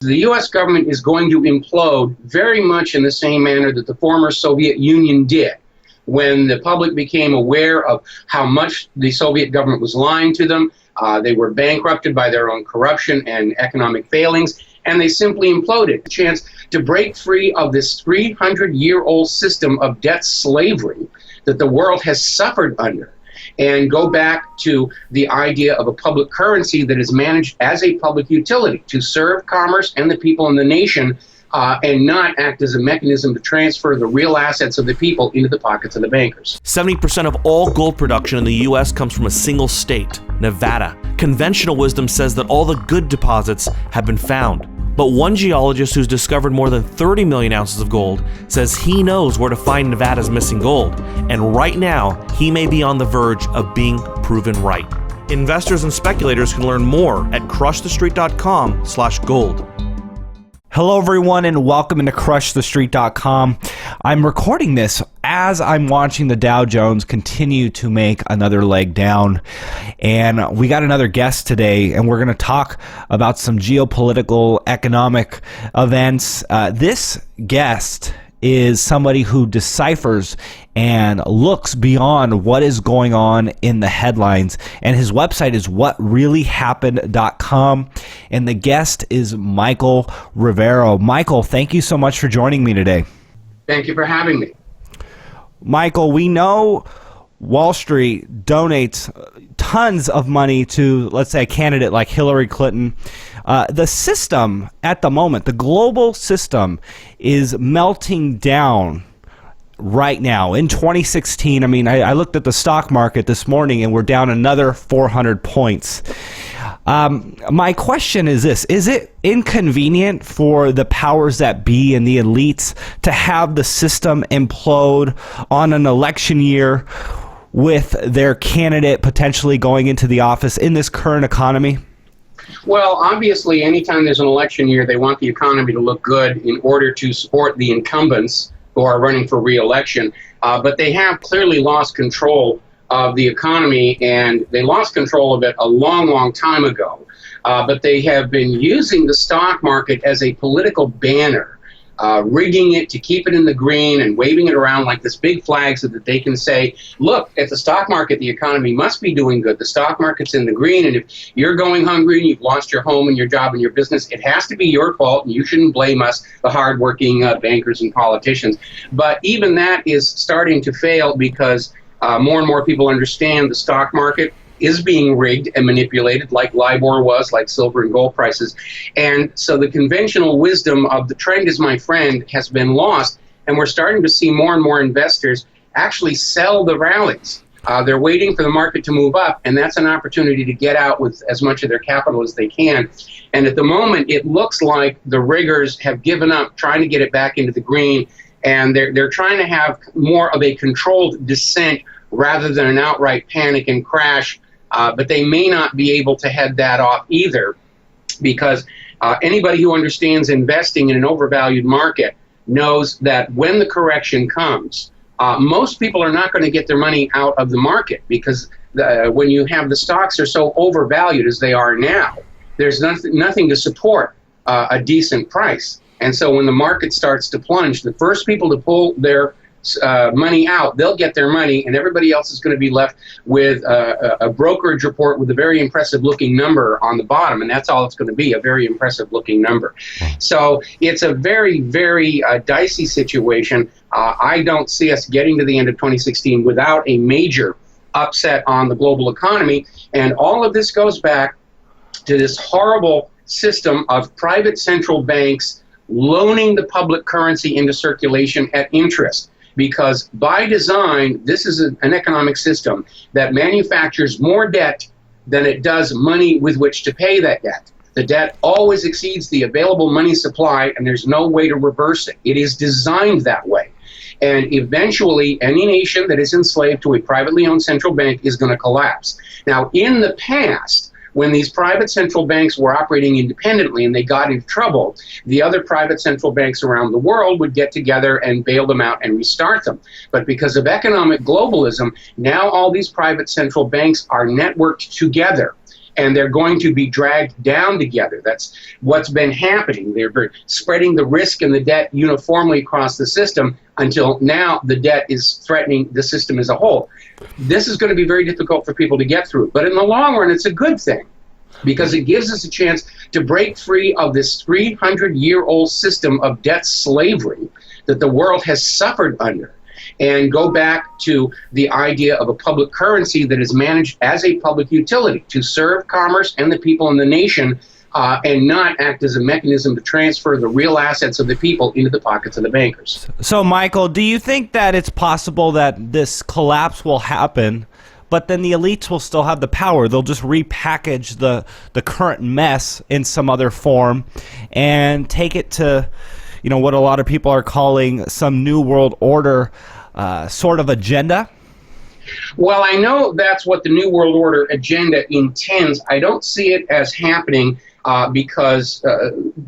the U.S. government is going to implode very much in the same manner that the former Soviet Union did, when the public became aware of how much the Soviet government was lying to them. They were bankrupted by their own corruption and economic failings, and they simply imploded. A chance to break free of this 300-year-old system of debt slavery that the world has suffered under, and go back to the idea of a public currency that is managed as a public utility to serve commerce and the people in the nation, and not act as a mechanism to transfer the real assets of the people into the pockets of the bankers. 70% of all gold production in the U.S. comes from a single state, Nevada. Conventional wisdom says that all the good deposits have been found. But one geologist who's discovered more than 30 million ounces of gold says he knows where to find Nevada's missing gold. And right now, he may be on the verge of being proven right. Investors and speculators can learn more at crushthestreet.com/gold. Hello, everyone, and welcome into crushthestreet.com. I'm recording this as I'm watching the Dow Jones continue to make another leg down. And we got another guest today, and we're going to talk about some geopolitical, economic events. This guest is somebody who deciphers and looks beyond what is going on in the headlines. And his website is whatreallyhappened.com. And the guest is Michael Rivero. Michael, thank you so much for joining me today. Thank you for having me. Michael, we know Wall Street donates tons of money to, let's say, a candidate like Hillary Clinton. The system at the moment, the global system, is melting down right now. In 2016, I looked at the stock market this morning and we're down another 400 points. My question is this: is it inconvenient for the powers that be and the elites to have the system implode on an election year with their candidate potentially going into the office in this current economy? Well, obviously, anytime there's an election year, they want the economy to look good in order to support the incumbents who are running for re-election. But they have clearly lost control of the economy, and they lost control of it a long, long time ago. But they have been using the stock market as a political banner, rigging it to keep it in the green and waving it around like this big flag so that they can say, look, at the stock market, the economy must be doing good. The stock market's in the green, and if you're going hungry and you've lost your home and your job and your business, it has to be your fault, and you shouldn't blame us, the hardworking bankers and politicians. But even that is starting to fail because more and more people understand the stock market is being rigged and manipulated, like LIBOR was, like silver and gold prices. And so the conventional wisdom of the trend is my friend has been lost, and we're starting to see more and more investors actually sell the rallies. They're waiting for the market to move up, and that's an opportunity to get out with as much of their capital as they can. And at the moment, it looks like the riggers have given up trying to get it back into the green, and they're trying to have more of a controlled descent rather than an outright panic and crash. But they may not be able to head that off either, because anybody who understands investing in an overvalued market knows that when the correction comes, most people are not going to get their money out of the market, because when you have the stocks are so overvalued as they are now, there's nothing to support a decent price. And so when the market starts to plunge, the first people to pull their money out, they'll get their money, and everybody else is going to be left with a brokerage report with a very impressive looking number on the bottom, and that's all it's going to be, a very impressive looking number. So it's a very, very dicey situation. I don't see us getting to the end of 2016 without a major upset on the global economy, and all of this goes back to this horrible system of private central banks loaning the public currency into circulation at interest. Because by design, this is an economic system that manufactures more debt than it does money with which to pay that debt. The debt always exceeds the available money supply, and there's no way to reverse it. It is designed that way. And eventually, any nation that is enslaved to a privately owned central bank is going to collapse. Now, in the past, when these private central banks were operating independently and they got into trouble, the other private central banks around the world would get together and bail them out and restart them. But because of economic globalism, now all these private central banks are networked together. and they're going to be dragged down together. That's what's been happening. They're spreading the risk and the debt uniformly across the system until now the debt is threatening the system as a whole. This is going to be very difficult for people to get through, but in the long run, it's a good thing because it gives us a chance to break free of this 300-year-old system of debt slavery that the world has suffered under, and go back to the idea of a public currency that is managed as a public utility to serve commerce and the people in the nation, and not act as a mechanism to transfer the real assets of the people into the pockets of the bankers. So, Michael, do you think that it's possible that this collapse will happen, but then the elites will still have the power? They'll just repackage the current mess in some other form and take it to, what a lot of people are calling some new world order sort of agenda? Well, I know that's what the New World Order agenda intends. I don't see it as happening because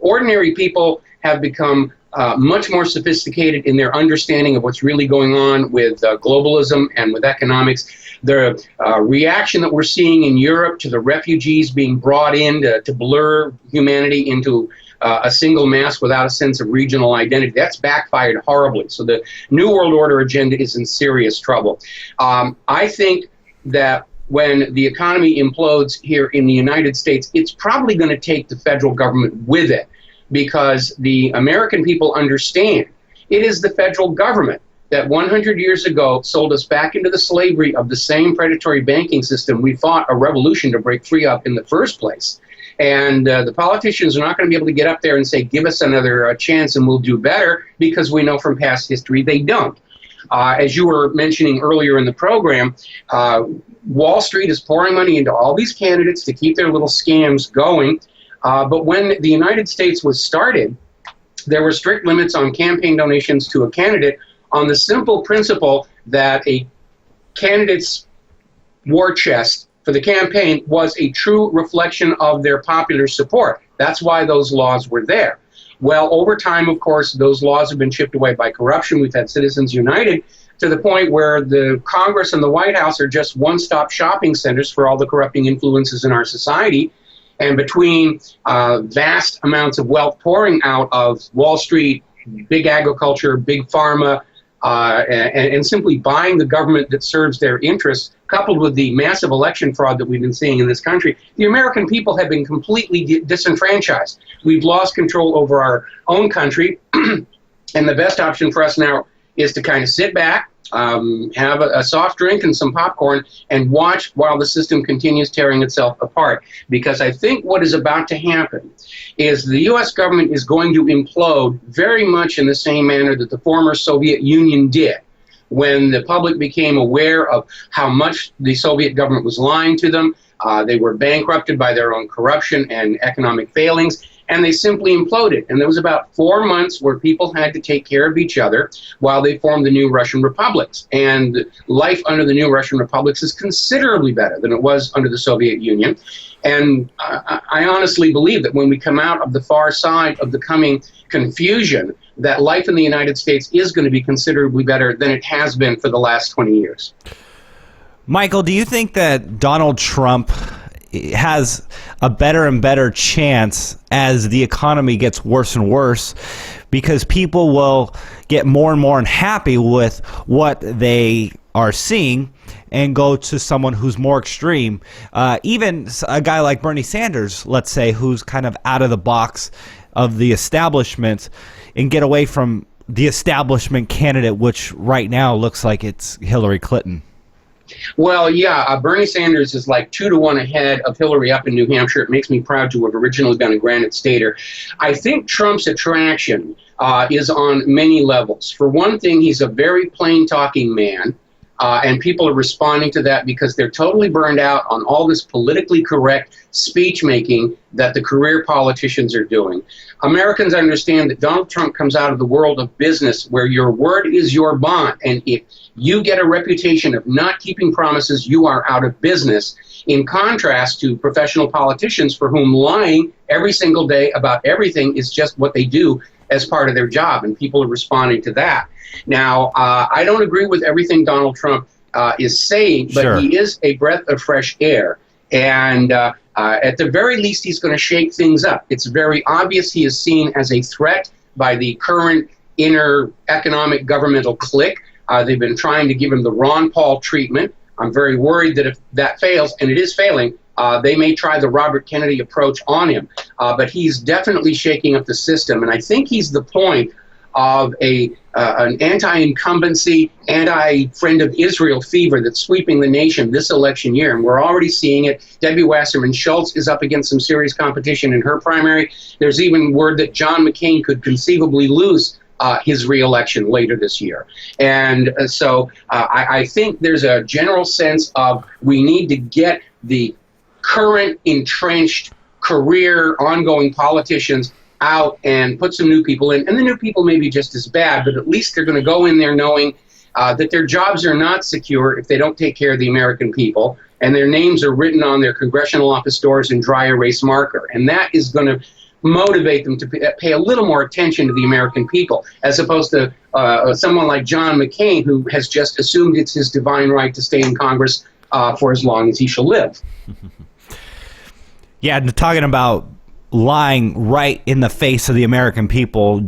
ordinary people have become much more sophisticated in their understanding of what's really going on with globalism and with economics. The reaction that we're seeing in Europe to the refugees being brought in to blur humanity into a single mass without a sense of regional identity, that's backfired horribly. So the New World Order agenda is in serious trouble. I think that when the economy implodes here in the United States, it's probably going to take the federal government with it, because the American people understand it is the federal government that 100 years ago sold us back into the slavery of the same predatory banking system we fought a revolution to break free of in the first place. And the politicians are not going to be able to get up there and say, give us another chance and we'll do better, because we know from past history they don't. As you were mentioning earlier in the program, Wall Street is pouring money into all these candidates to keep their little scams going. But when the United States was started, there were strict limits on campaign donations to a candidate on the simple principle that a candidate's war chest for the campaign was a true reflection of their popular support. That's why those laws were there. Well, over time, of course, those laws have been chipped away by corruption. We've had Citizens United to the point where the Congress and the White House are just one-stop shopping centers for all the corrupting influences in our society. And between vast amounts of wealth pouring out of Wall Street, big agriculture, big pharma, and simply buying the government that serves their interests, coupled with the massive election fraud that we've been seeing in this country, the American people have been completely disenfranchised. We've lost control over our own country, and the best option for us now is to kind of sit back, have a soft drink and some popcorn, and watch while the system continues tearing itself apart. Because I think what is about to happen is the U.S. government is going to implode very much in the same manner that the former Soviet Union did, when the public became aware of how much the Soviet government was lying to them. They were bankrupted by their own corruption and economic failings, and they simply imploded. And there was about 4 months where people had to take care of each other while they formed the new Russian republics. And life under the new Russian republics is considerably better than it was under the Soviet Union. And I honestly believe that when we come out of the far side of the coming confusion, that life in the United States is going to be considerably better than it has been for the last 20 years. Michael, do you think that Donald Trump has a better and better chance as the economy gets worse and worse, because people will get more and more unhappy with what they are seeing and go to someone who's more extreme? Even a guy like Bernie Sanders, let's say, who's kind of out of the box of the establishment, and get away from the establishment candidate, which right now looks like it's Hillary Clinton. Well, yeah, Bernie Sanders is like 2-1 ahead of Hillary up in New Hampshire. It makes me proud to have originally been a Granite Stater. I think Trump's attraction is on many levels. For one thing, he's a very plain-talking man, and people are responding to that because they're totally burned out on all this politically correct speech-making that the career politicians are doing. Americans understand that Donald Trump comes out of the world of business where your word is your bond, and if you get a reputation of not keeping promises, you are out of business, in contrast to professional politicians for whom lying every single day about everything is just what they do as part of their job, and people are responding to that. Now, I don't agree with everything Donald Trump is saying, but Sure. He is a breath of fresh air. And at the very least, he's going to shake things up. It's very obvious he is seen as a threat by the current inner economic governmental clique. They've been trying to give him the Ron Paul treatment. I'm very worried that if that fails, and it is failing, they may try the Robert Kennedy approach on him. But he's definitely shaking up the system. And I think he's the point of an anti-incumbency, anti-friend of Israel fever that's sweeping the nation this election year. And we're already seeing it. Debbie Wasserman Schultz is up against some serious competition in her primary. There's even word that John McCain could conceivably lose his re-election later this year. And so I think there's a general sense of we need to get the current entrenched career ongoing politicians out and put some new people in. And the new people may be just as bad, but at least they're going to go in there knowing that their jobs are not secure if they don't take care of the American people, and their names are written on their congressional office doors in dry erase marker. And that is going to motivate them to pay a little more attention to the American people, as opposed to someone like John McCain, who has just assumed it's his divine right to stay in Congress for as long as he shall live. Yeah, talking about lying right in the face of the American people,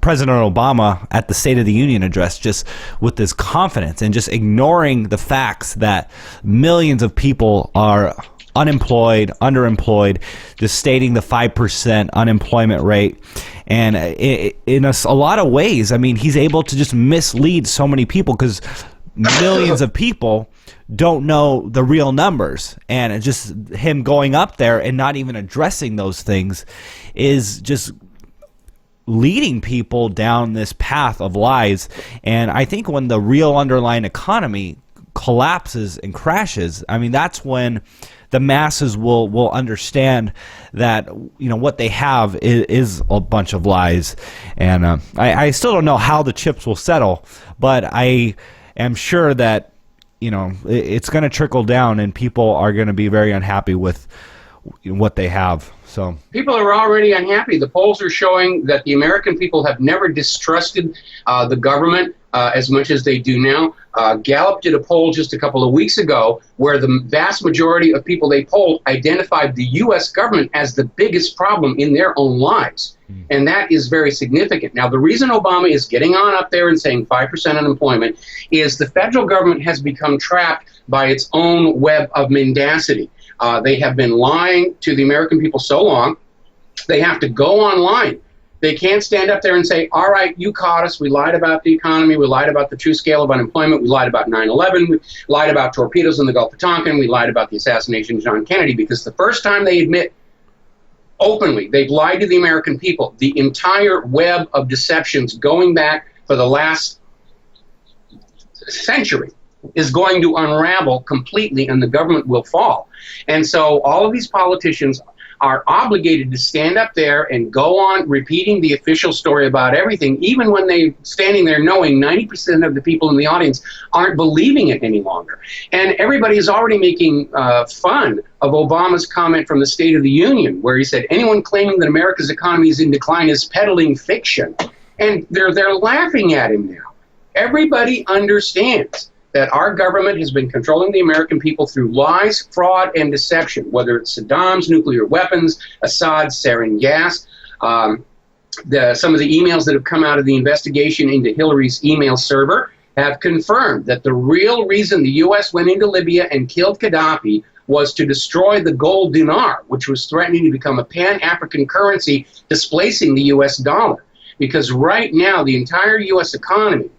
President Obama at the State of the Union address, just with this confidence and just ignoring the facts that millions of people are unemployed, underemployed, just stating the 5% unemployment rate. And in a lot of ways, I mean, he's able to just mislead so many people because millions of people don't know the real numbers. And it's just him going up there and not even addressing those things is just leading people down this path of lies. And I think when the real underlying economy collapses and crashes, I mean, that's when the masses will understand that, you know, what they have is a bunch of lies. And I still don't know how the chips will settle, but I am sure that, you know, it's going to trickle down and people are going to be very unhappy with what they have. So people are already unhappy. The polls are showing that the American people have never distrusted the government as much as they do now. Gallup did a poll just a couple of weeks ago where the vast majority of people they polled identified the U.S. government as the biggest problem in their own lives. And that is very significant. Now, the reason Obama is getting on up there and saying 5% unemployment is the federal government has become trapped by its own web of mendacity. They have been lying to the American people so long, they have to go online. They can't stand up there and say, all right, you caught us. We lied about the economy. We lied about the true scale of unemployment. We lied about 9/11. We lied about torpedoes in the Gulf of Tonkin. We lied about the assassination of John Kennedy, because the first time they admit openly they've lied to the American people, the entire web of deceptions going back for the last century is going to unravel completely, and the government will fall. And so all of these politicians are obligated to stand up there and go on repeating the official story about everything, even when they're standing there knowing 90% of the people in the audience aren't believing it any longer. And everybody is already making fun of Obama's comment from the State of the Union, where he said, anyone claiming that America's economy is in decline is peddling fiction. And they're laughing at him now. Everybody understands that our government has been controlling the American people through lies, fraud, and deception, whether it's Saddam's nuclear weapons, Assad's sarin gas. Some of the emails that have come out of the investigation into Hillary's email server have confirmed that the real reason the U.S. went into Libya and killed Gaddafi was to destroy the gold dinar, which was threatening to become a pan-African currency, displacing the U.S. dollar. Because right now, the entire U.S. economy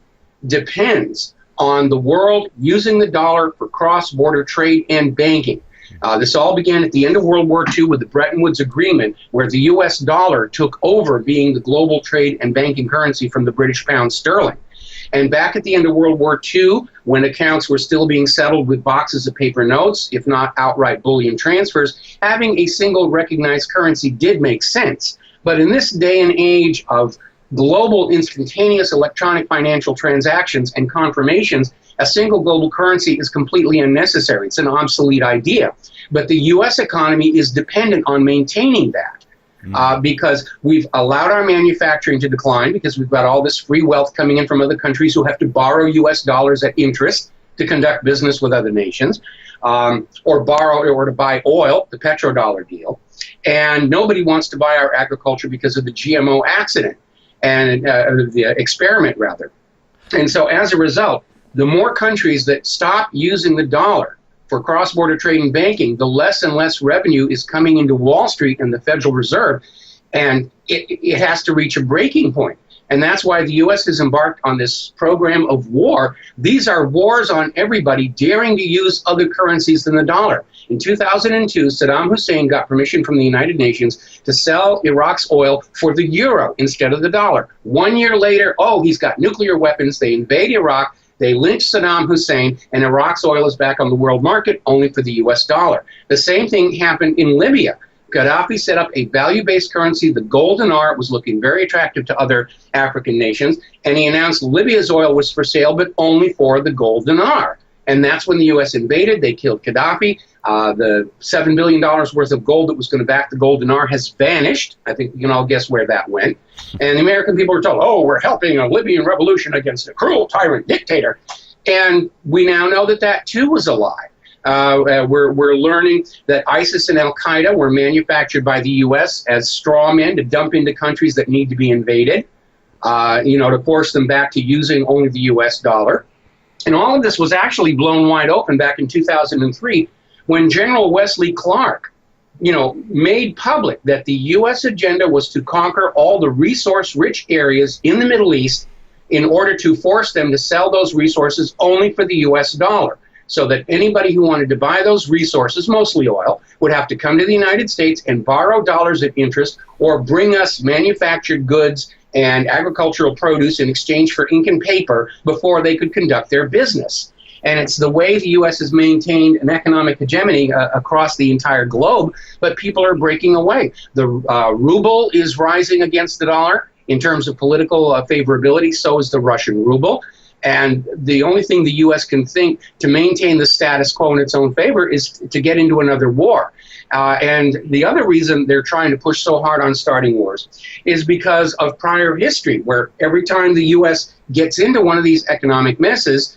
depends on the world using the dollar for cross-border trade and banking. This all began at the end of World War II with the Bretton Woods Agreement, where the U.S. dollar took over being the global trade and banking currency from the British pound sterling. And back at the end of World War II, when accounts were still being settled with boxes of paper notes, if not outright bullion transfers, having a single recognized currency did make sense. But in this day and age of global instantaneous electronic financial transactions and confirmations, a single global currency is completely unnecessary. It's an obsolete idea. But the U.S. economy is dependent on maintaining that because we've allowed our manufacturing to decline, because we've got all this free wealth coming in from other countries who have to borrow U.S. dollars at interest to conduct business with other nations. or borrow or to buy oil, the petrodollar deal. And nobody wants to buy our agriculture because of the GMO accident and the experiment, rather. And so as a result, the more countries that stop using the dollar for cross-border trade and banking, the less and less revenue is coming into Wall Street and the Federal Reserve. And it has to reach a breaking point. And that's why the U.S. has embarked on this program of war. These are wars on everybody daring to use other currencies than the dollar. In 2002, Saddam Hussein got permission from the United Nations to sell Iraq's oil for the euro instead of the dollar. 1 year later, he's got nuclear weapons. They invade Iraq. They lynch Saddam Hussein, and Iraq's oil is back on the world market only for the U.S. dollar. The same thing happened in Libya. Gaddafi set up a value-based currency. The gold dinar was looking very attractive to other African nations, and he announced Libya's oil was for sale, but only for the gold dinar. And that's when the U.S. invaded. They killed Gaddafi. The $7 billion worth of gold that was going to back the gold dinar has vanished. I think you can all guess where that went. And the American people were told, we're helping a Libyan revolution against a cruel tyrant dictator. And we now know that that too was a lie. We're learning that ISIS and Al-Qaeda were manufactured by the U.S. as straw men to dump into countries that need to be invaded, to force them back to using only the U.S. dollar. And all of this was actually blown wide open back in 2003 when General Wesley Clark, made public that the U.S. agenda was to conquer all the resource-rich areas in the Middle East in order to force them to sell those resources only for the U.S. dollar. So that anybody who wanted to buy those resources, mostly oil, would have to come to the United States and borrow dollars at interest or bring us manufactured goods and agricultural produce in exchange for ink and paper before they could conduct their business. And it's the way the U.S. has maintained an economic hegemony across the entire globe, but people are breaking away. The ruble is rising against the dollar in terms of political favorability, so is the Russian ruble. And the only thing the U.S. can think to maintain the status quo in its own favor is to get into another war. And the other reason they're trying to push so hard on starting wars is because of prior history, where every time the U.S. gets into one of these economic messes,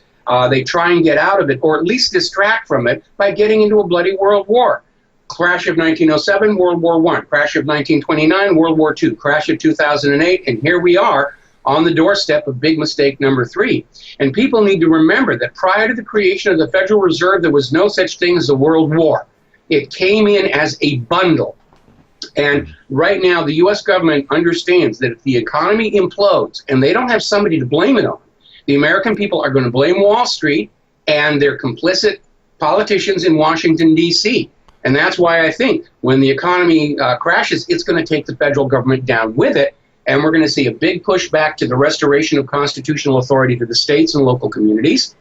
they try and get out of it, or at least distract from it, by getting into a bloody world war. Crash of 1907, World War I. Crash of 1929, World War II. Crash of 2008, and here we are, on the doorstep of big mistake number 3. And people need to remember that prior to the creation of the Federal Reserve, there was no such thing as a world war. It came in as a bundle. And right now, the U.S. government understands that if the economy implodes and they don't have somebody to blame it on, the American people are going to blame Wall Street and their complicit politicians in Washington, D.C. And that's why I think when the economy crashes, it's going to take the federal government down with it. And we're going to see a big push back to the restoration of constitutional authority to the states and local communities,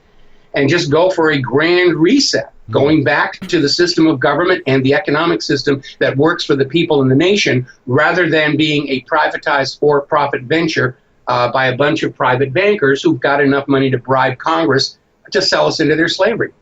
and just go for a grand reset, going back to the system of government and the economic system that works for the people in the nation, rather than being a privatized for-profit venture by a bunch of private bankers who've got enough money to bribe Congress to sell us into their slavery.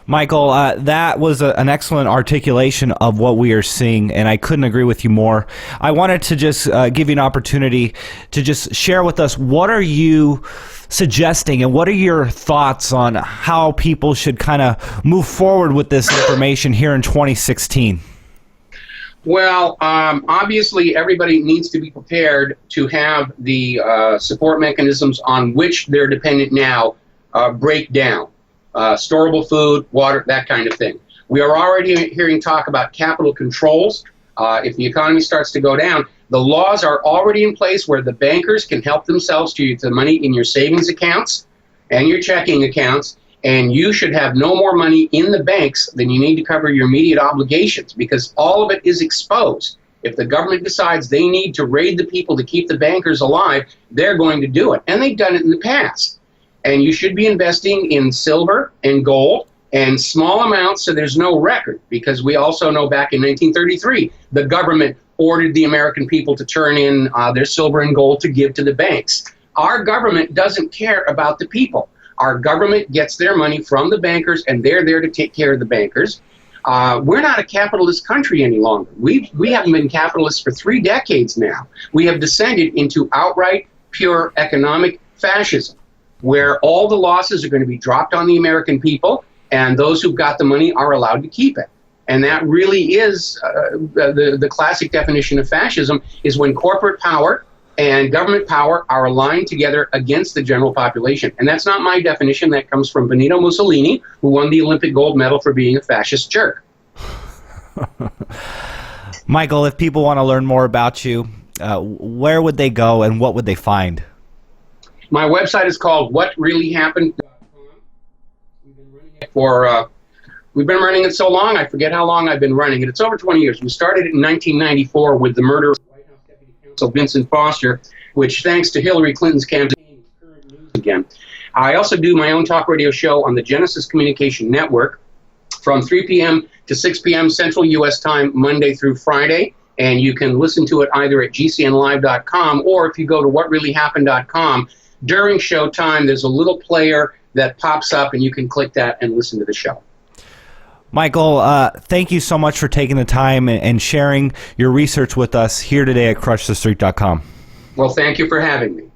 Michael, that was an excellent articulation of what we are seeing, and I couldn't agree with you more. I wanted to just give you an opportunity to just share with us, what are you suggesting and what are your thoughts on how people should kind of move forward with this information here in 2016? Well, obviously everybody needs to be prepared to have the support mechanisms on which they're dependent now break down. Storable food, water, that kind of thing. We are already hearing talk about capital controls. If the economy starts to go down, the laws are already in place where the bankers can help themselves to the money in your savings accounts and your checking accounts, and you should have no more money in the banks than you need to cover your immediate obligations, because all of it is exposed. If the government decides they need to raid the people to keep the bankers alive, they're going to do it, and they've done it in the past. And you should be investing in silver and gold and small amounts so there's no record, because we also know back in 1933, the government ordered the American people to turn in their silver and gold to give to the banks. Our government doesn't care about the people. Our government gets their money from the bankers, and they're there to take care of the bankers. We're not a capitalist country any longer. We haven't been capitalists for 3 decades now. We have descended into outright, pure economic fascism, where all the losses are going to be dropped on the American people, and those who've got the money are allowed to keep it. And that really is the classic definition of fascism, is when corporate power and government power are aligned together against the general population. And that's not my definition. That comes from Benito Mussolini, who won the Olympic gold medal for being a fascist jerk. Michael, if people want to learn more about you, where would they go and what would they find? My website is called whatreallyhappened.com. We've been running it so long, I forget how long I've been running it. It's over 20 years. We started it in 1994 with the murder of White House Deputy Counsel Vincent Foster, which, thanks to Hillary Clinton's campaign, is current news again. I also do my own talk radio show on the Genesis Communication Network from 3 p.m. to 6 p.m. Central U.S. time, Monday through Friday. And you can listen to it either at gcnlive.com, or if you go to whatreallyhappened.com, during show time, there's a little player that pops up, and you can click that and listen to the show. Michael, thank you so much for taking the time and sharing your research with us here today at crushthestreet.com. Well, thank you for having me.